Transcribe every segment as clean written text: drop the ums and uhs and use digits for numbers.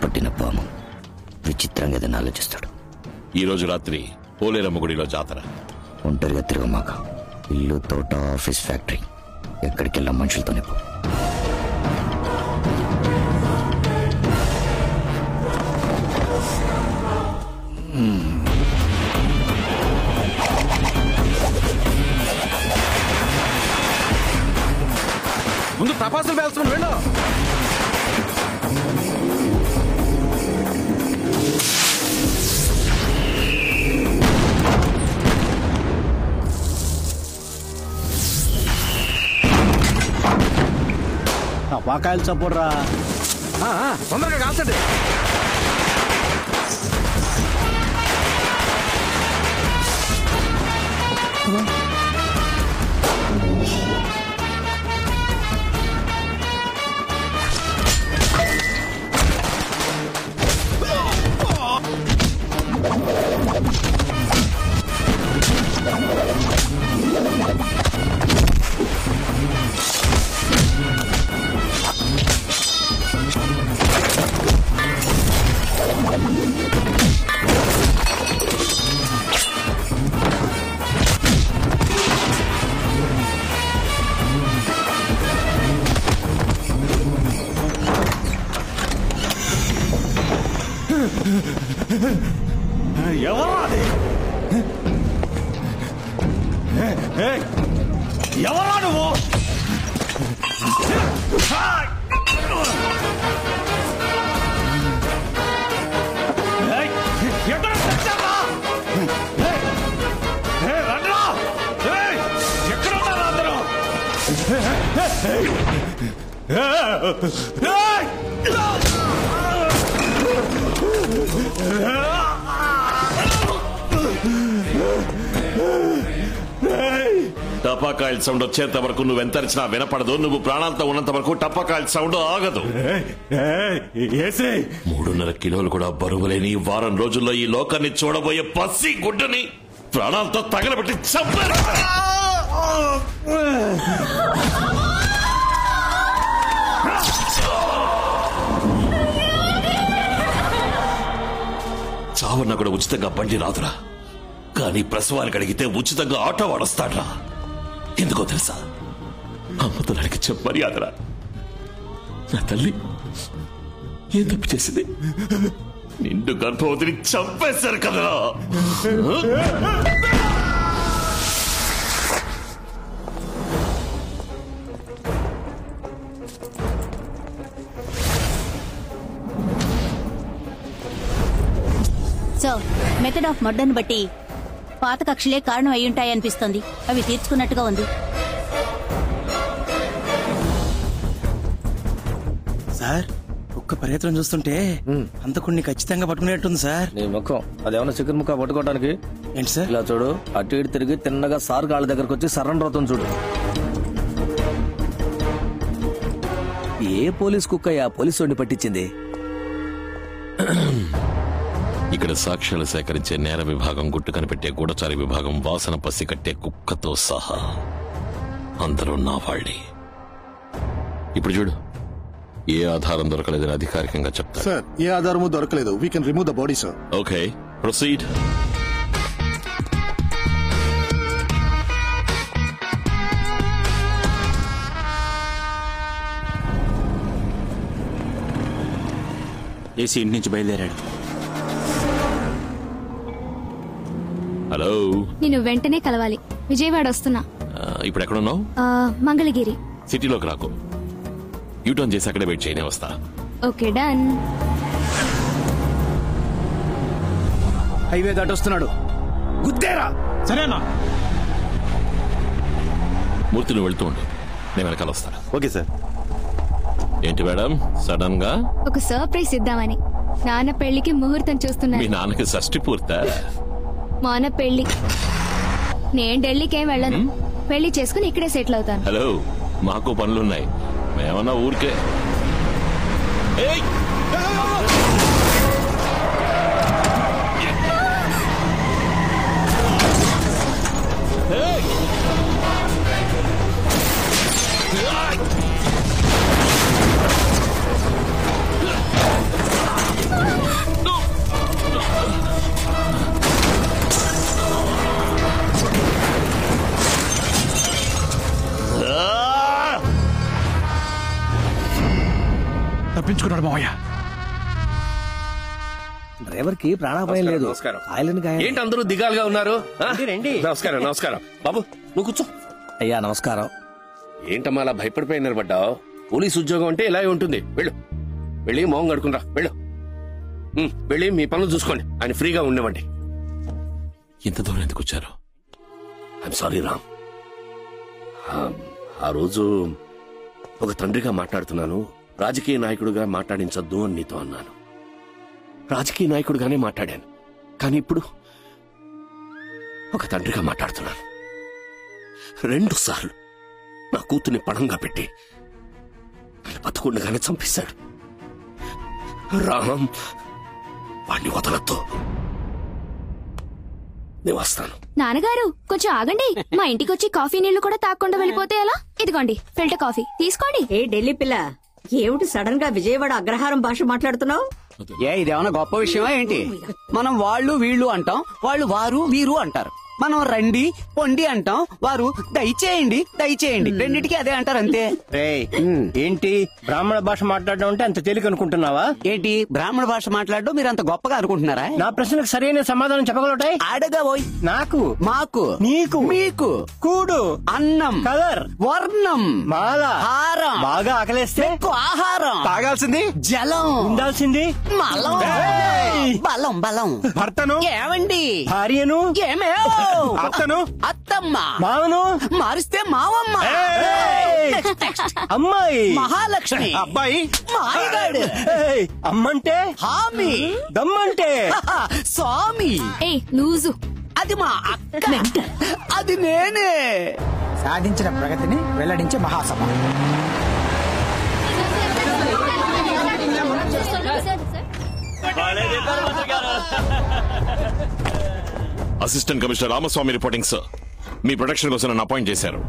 పట్టిన పాము విచిత్రంగా ఏదైనా ఆలోచిస్తాడు. ఈరోజు రాత్రి పోలేరమ్మ గుడిలో జాతర. ఒంటరిగా తిరగమాక. ఇల్లు, తోట, ఆఫీస్, ఫ్యాక్టరీ ఎక్కడికి వెళ్ళాం మనుషులతోనే పో. ముందు తపాసులు పేల్చుకుని వెళ్ళు. టపాకాయలు చప్పుర్రా. తొందరగా కాల్చండి. ఎవరాది? ఎవరా నువ్వు? ఎక్కడ తెచ్చారా? రండ్రా! ఎక్కడ ఉన్నారు అందరూ? టపాకాయల సౌండ్ వచ్చేంత వరకు నువ్వు ఎంతరిచినా వినపడదు. నువ్వు ప్రాణాలతో ఉన్నంత వరకు టపాకాయల సౌండ్ ఆగదు. 3.5 కిలోలు కూడా బరువులేని వారం రోజుల్లో ఈ లోకాన్ని చూడబోయే పసి గుడ్డని ప్రాణాలతో తగలబెట్టి చంపారు. చావన్నా కూడా ఉచితంగా బండి రాదురా, కానీ ప్రసవానికి అడిగితే ఉచితంగా ఆటో వాడొస్తాడ్రా. ఎందుకో తెలుసా? అమ్మతో అడిగి మర్యాదరా. నా తల్లి ఏం తప్పు చేసింది? నిండు గర్భవతిని చంపేశారు కదరా. సో మెథడ్ ఆఫ్ మర్డర్ని బట్టి పాత కక్షలే కారణం అయ్యుంటాయనిపిస్తోంది. అవి తీర్చుకున్నట్టుగా ఉంది. సార్, ఒక్క ప్రయత్నం చూస్తుంటే అంతకుడిని ఖచ్చితంగా పట్టుకునేట్టుంది సార్. నీ ముఖం అదేమన్నా చికెన్ ముక్క పట్టుకోవడానికి ఏంటి సార్? ఇలా చూడు, అటు ఇటు తిరిగి తిన్నగా సార్ కాళ్ళ దగ్గరకు వచ్చి సరెండర్ అవుతుంది చూడు. ఏ పోలీస్ కుక్క ఆ పోలీసు వాడిని పట్టించింది? ఇక్కడ సాక్ష్యాలు సేకరించే నేర విభాగం, గుట్టు కనిపెట్టే గూఢచారి విభాగం, వాసన పసి కట్టే కుక్కతో సహా అందరూ నా వాళ్ళే. ఇప్పుడు చూడు, ఏ ఆధారం దొరకలేదని అధికారికంగా చెప్తారు. సార్, ఏ ఆధారము దొరకలేదు. We can remove the body sir. Okay, proceed. AC ఇంటి నుంచి బయలుదేరాడు. హలో, నేను వెంటనే కలవాలి. విజయవాడ వస్తున్నా. ఇప్పుడు ఎక్కడున్నావు? మంగళగిరి. సిటీలోకి రాకు, యూటర్న్ చేసి అక్కడే వెయిట్ చేయనే వస్తా. Okay, done. హైవే దాటొస్తున్నాడు. గుద్దేరా. సరేనా? మూర్తి నువ్వు వెళ్తూ ఉండు, నేను వెనకాల వస్తా. Okay sir. ఏంటి మేడం సడన్ గా? ఒక సర్ప్రైజ్ ఇద్దామని. నాన్న పెళ్లికి ముహూర్తం చూస్తున్నా. మీ నాన్నకి షష్టి పూర్తా? మాన పెళ్లి. నేను ఢిల్లీకేం వెళ్ళను. పెళ్లి చేసుకుని ఇక్కడే సెటిల్ అవుతాను. హలో, మాకు పనులున్నాయి. మేమన్నా ఊరికే. డ్రైవర్ కి ప్రాణాపాయం లేదు. నమస్కారం. ఆయనని గాయం. ఏంటి అందరూ దిగాలుగా ఉన్నారు? నమస్కారం నమస్కారం. బాబు నువ్వు కూర్చో. అయ్యా నమస్కారం. ఏంటమ్మా అలా భయపడిపోయి నిలబడ్డావు? పోలీస్ ఉద్యోగం అంటే ఇలాగే ఉంటుంది. వెళ్ళు, వెళ్ళి మోహం కడుకుంటా. వెళ్ళు, వెళ్ళి మీ పనులు చూసుకోండి. ఆయన ఫ్రీగా ఉండేవండి. ఇంత దూరం ఎందుకు వచ్చారు? I'm sorry Ram. ఆ రోజు ఒక తండ్రిగా మాట్లాడుతున్నాను, రాజకీయ నాయకుడిగా మాట్లాడించొద్దు అని నీతో అన్నాను. రాజకీయ నాయకుడిగానే మాట్లాడాను, కానీ ఇప్పుడు ఒక తండ్రిగా మాట్లాడుతున్నాను. 2 సార్లు నా కూతుర్ని పణంగా పెట్టి నన్ను బతుకుండగానే చంపేశాడు. రామ్, వాణ్ణి వదలొద్దు. నేను వస్తాను. నాన్నగారు కొంచెం ఆగండి. మా ఇంటికి వచ్చి కాఫీ నీళ్లు కూడా తాకుండా వెళ్ళిపోతే ఎలా? ఇదిగోండి ఫిల్టర్ కాఫీ తీసుకోండి. ఏ ఢిల్లీ పిల్ల, ఏమిటి సడన్ గా విజయవాడ అగ్రహారం భాష మాట్లాడుతున్నావు? ఇదేమన్నా గొప్ప విషయమా ఏంటి? మనం వాళ్ళు వీళ్ళు అంటాం, వాళ్ళు వారు వీరు అంటారు. మనం రండి పొండి అంటాం, వారు దయచేయండి దయచేయండి. రెండింటికి అదే అంటారు అంతే. ఏంటి బ్రాహ్మణ భాష మాట్లాడడం అంటే అంత తేలిక అనుకుంటున్నావా? ఏంటి బ్రాహ్మణ భాష మాట్లాడడం మీరు అంత గొప్పగా అనుకుంటున్నారా? నా ప్రశ్నలకు సరైన సమాధానం చెప్పగలటాయి. అడగబోయ్. నాకు, మాకు, నీకు, మీకు, కూడు, అన్నం, కలర్, వర్ణం, మాల, హారం, బాగా ఆకలేస్తే ఎక్కువ ఆహారం, తాగాల్సింది జలం, ఉండాల్సింది మలం, బలం బలం. భర్తను, ఏమండి భార్యను, ఏమే అత్తను, అత్తమ్మ, మావను, మారిస్తే మావమ్మ, అమ్మాయి, మహాలక్ష్మి, అబ్బాయి, మాయగాడు, అమ్మంటే హామీ, దమ్మంటే స్వామి. ఏ లూజు. అది మా అక్క, అది నేనే. సాధించిన ప్రగతిని వెల్లడించే మహాసభ. Assistant commissioner Ramaswamy reporting sir. మీ ప్రొటెక్షన్ కోసం నన్ను అపాయింట్ చేశారు.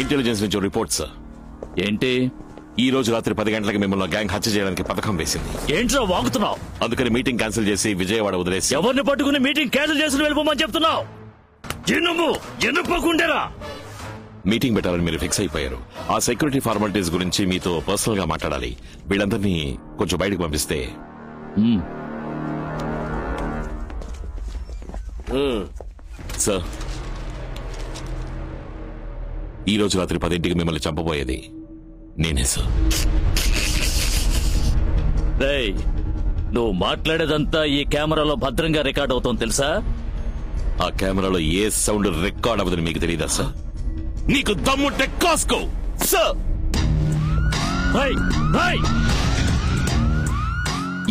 ఇంటెలిజెన్స్ నుంచి రిపోర్ట్ సార్. ఏంటి? ఈ రోజు రాత్రి 10 గంటలకు మిమ్మల్ని గ్యాంగ్ హత్య చేయడానికి పథకం వేసింది. ఏంట్రా వాగుతున్నావు? అందుకని మీటింగ్ క్యాన్సిల్ చేసి విజయవాడ వదిలేసి. ఎవరిని పట్టుకుని మీటింగ్ క్యాన్సిల్ చేసి వెళ్ళిపోమని చెప్తున్నావు? ఎన్నుకోకుండేరా. మీటింగ్ పెట్టాలని మీరు ఫిక్స్ అయిపోయారు. ఆ సెక్యూరిటీ ఫార్మాలిటీస్ గురించి మీతో పర్సనల్ గా మాట్లాడాలి. వీళ్ళందరినీ కొంచెం బయటకు పంపిస్తే. సార్, ఈ రోజు రాత్రి 10ంటికి మిమ్మల్ని చంపబోయేది నేనే సార్. రేయ్, నువ్వు మాట్లాడేదంతా ఈ కెమెరాలో భద్రంగా రికార్డ్ అవుతోంది తెలుసా? ఆ కెమెరాలో ఏ సౌండ్ రికార్డ్ అవ్వదని మీకు తెలియదా సార్? నీకు దమ్ముంటే కాసుకో సార్.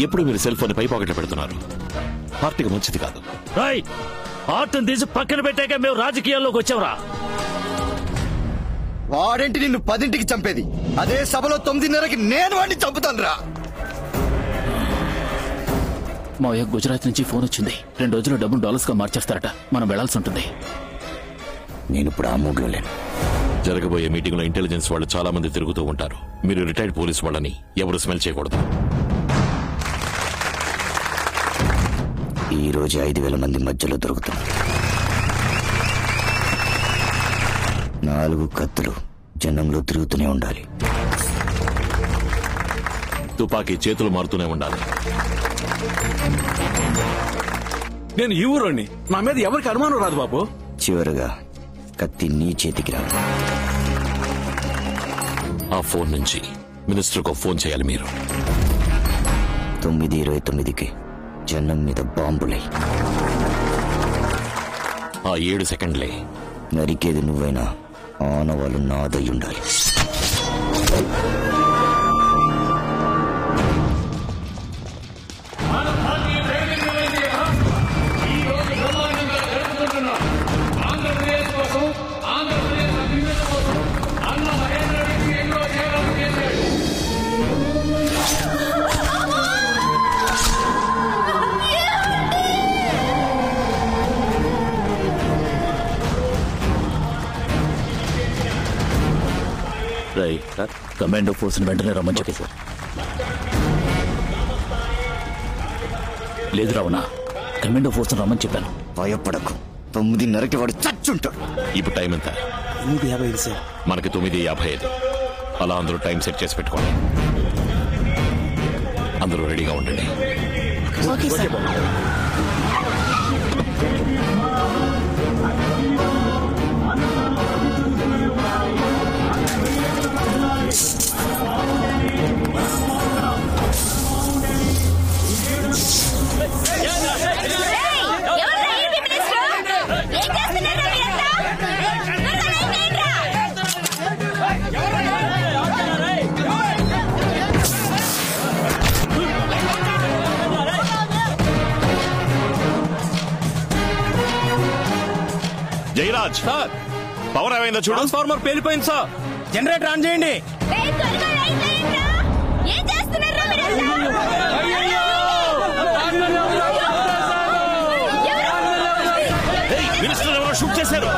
ఎప్పుడు మీరు సెల్ ఫోన్ పై పాకెట్లో పెడుతున్నారు. పార్టీకి మంచిది కాదు. ఆర్ట్ని తీసి పక్కన పెట్టాక మేము రాజకీయాల్లోకి వచ్చావురా. వాడేంటి నిన్ను 10ంటికి చంపేది? అదే సభలో 9:30కి నేను వాడిని చంపుతాను రా. మావయ్య, గుజరాత్ నుంచి ఫోన్ వచ్చింది. 2 రోజుల్లో డబ్బులు డాలర్స్ గా మార్చేస్తారట. మనం వెళ్లాల్సి ఉంటుంది. నేను ఇప్పుడు ఆ మూడ్ లో లేను. జరగబోయే మీటింగ్ లో ఇంటెలిజెన్స్ వాళ్ళు చాలా మంది తిరుగుతూ ఉంటారు. మీరు రిటైర్డ్ పోలీస్ వాళ్ళని ఎవరు స్మెల్ చేయకూడదు. ఈ రోజు 5,000 మంది మధ్యలో దొరుకుతున్నారు. 4 కత్తులు జనంలో తిరుగుతూనే ఉండాలి. తుపాకీ చేతులు మారుతూనే ఉండాలి. నేను ఈ ఊరోని, నా మీద ఎవరికి అనుమానం రాదు బాబు. చివరగా కత్తి నీ చేతికి రా. ఆ ఫోన్ నుంచి మినిస్టర్కు ఫోన్ చేయాలి మీరు. 9:29కి జనం మీద బాంబులై. ఆ 7 సెకండ్లే నరికేది నువ్వైనా ఆనవాళ్ళు నాదై ఉండాలి. కమాండో ఫోర్స్ వెంటనే రమ్మని చెప్పి. లేదు రావణ, కమాండో ఫోర్స్ రమ్మని చెప్పాను. భయపడకు, 9:30కి వాడు చచ్చుంటాడు. ఇప్పుడు టైం ఎంత? 8:55 సార్. మనకి 9:55. అలా అందరూ టైం సెట్ చేసి పెట్టుకోండి. అందరూ రెడీగా ఉండండి. Okay sir. Jayaraj sir, power ఏమైందో చూడు. ట్రాన్స్ఫార్మర్ పేలిపోయింది సార్. జనరేటర్ ఆన్ చేయండి. మినిస్టర్ ఎవరో షూట్ చేశారు.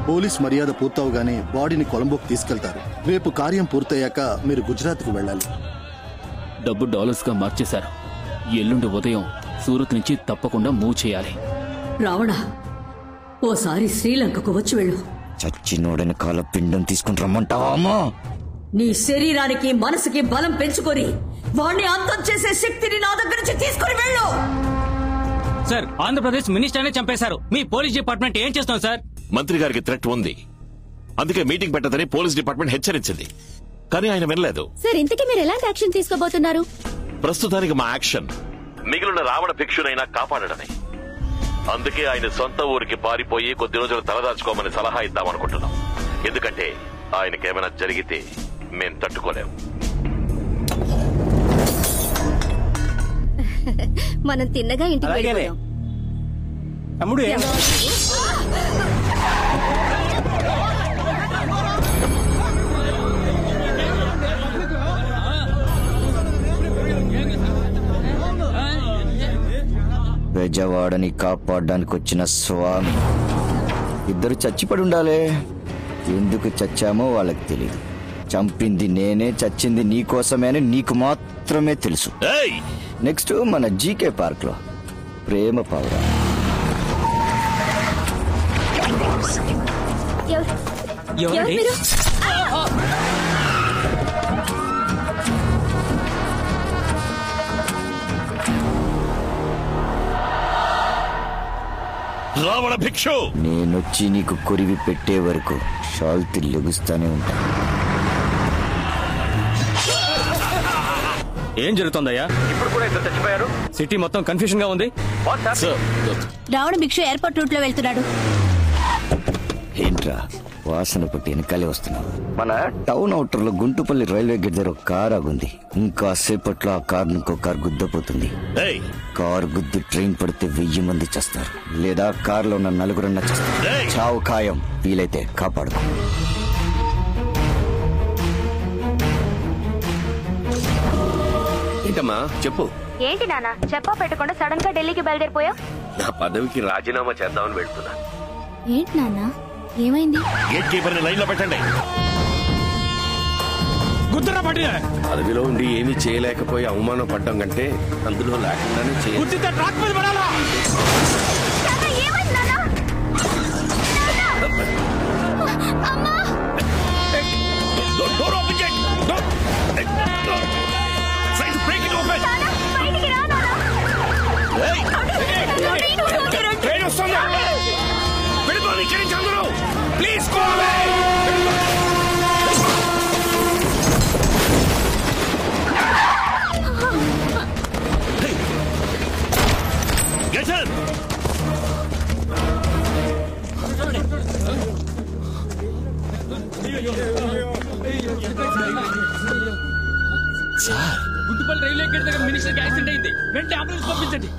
పోలీస్ మర్యాద పూర్తవగానే బాడీని కొలంబోకి తీసుకెళ్తారు. రేపు కార్యం పూర్తయ్యాక మీరు గుజరాత్కు వెళ్ళాలి. డబ్బు డాలర్స్ గా మార్చేశారు. ఎల్లుండి ఉదయం సూరత్ నుంచి తప్పకుండా మూవ్ చేయాలి. రావణ, ఓసారి శ్రీలంకకు వచ్చి వెళ్ళు. చచ్చినోడని కాల పిండం తీసుకుని రమ్మంటావా అమ్మా? నీ శరీరానికి మనసుకి బలం పెంచుకొని వాణ్ణి అంతం చేసే శక్తిని నా దగ్గర నుంచి తీసుకుని వెళ్ళు. సార్, ఆంధ్రప్రదేశ్ మినిస్టర్నే చంపేశారు. మీ పోలీస్ డిపార్ట్మెంట్ ఏం చేస్తాం సార్? మంత్రి గారికి థ్రెట్ ఉంది, అందుకే మీటింగ్ పెట్టదని పోలీస్ డిపార్ట్మెంట్ హెచ్చరించింది. కానీ ఆయన వినలేదు. సార్, ఇంతకీ మీరు ఎలాంటి యాక్షన్ తీసుకోబోతున్నారు? ప్రస్తుతానికి మా యాక్షన్ మిగిలిన రావణ భిక్షునైనా కాపాడడమే. అందుకే ఆయన సొంత ఊరికి పారిపోయి కొద్ది రోజులు తలదాచుకోమని సలహా ఇద్దామనుకుంటున్నాం. ఎందుకంటే ఆయనకేమైనా జరిగితే మేం తట్టుకోలేం. మనం తిన్నగా ఇంటికి వెళ్ళిపోయాం. తమ్ముడు బెజవాడని కాపాడడానికి వచ్చిన స్వామి. ఇద్దరు చచ్చిపడి ఉండాలే. ఎందుకు చచ్చామో వాళ్ళకి తెలియదు. చంపింది నేనే, చచ్చింది నీకోసమే అని నీకు మాత్రమే తెలుసు. నెక్స్ట్ మన జీకే పార్క్ లో ప్రేమ పావురా. రావణ భిక్షు, నేనొచ్చి నీకు కొరివి పెట్టే వరకు షాల్తీ లెగుస్తానే ఉంటా. ఏం జరుగుతుందయ్యా? ఇప్పుడు కూడా ఇద్దరు చచ్చిపోయారు. సిటీ మొత్తం కన్ఫ్యూజన్ గా ఉంది. రావణ భిక్షు ఎయిర్పోర్ట్ రూట్ లో వెళ్తున్నాడు. ఏంట్రా వాసన పట్టి వెనకాలే వస్తున్నావు? మన టౌన్ అవుటర్ లో గుంటుపల్లి రైల్వే గేట్ దగ్గర ఒక కార్ ఆగుంది. ఇంకా సేపట్లో ఆ కార్ ఇంకో కార్ గుద్దపోతుంది. కార్ గుద్దు ట్రైన్ పడితే 1000 మంది చేస్తారు, లేదా కార్ లో ఉన్న 4 చేస్తారు. చావు ఖాయం. వీలైతే కాపాడుకో. ఏంటమ్మా చెప్పు. ఏంటి నాన్న, చెప్పా పెట్టకుండా సడన్ గా ఢిల్లీకి బయలుదేరిపోయా? నా పదవికి రాజీనామా చేద్దామని వెళ్తున్నా. ఏంటి నాన్న, ఏమైంది? గేట్ కీపర్ ని లైన్ లో పెట్టండి. పదవిలో ఉండి ఏమీ చేయలేకపోయి అవమానం పడ్డం కంటే అందులో లేకుండానే చేయాలి. ప్లీజ్ గుంటుపల్లి రైల్వే గేట్ దగ్గర మినిస్టర్ కి యాక్సిడెంట్ అయింది. వెంటనే అంబులెన్స్ పంపించండి.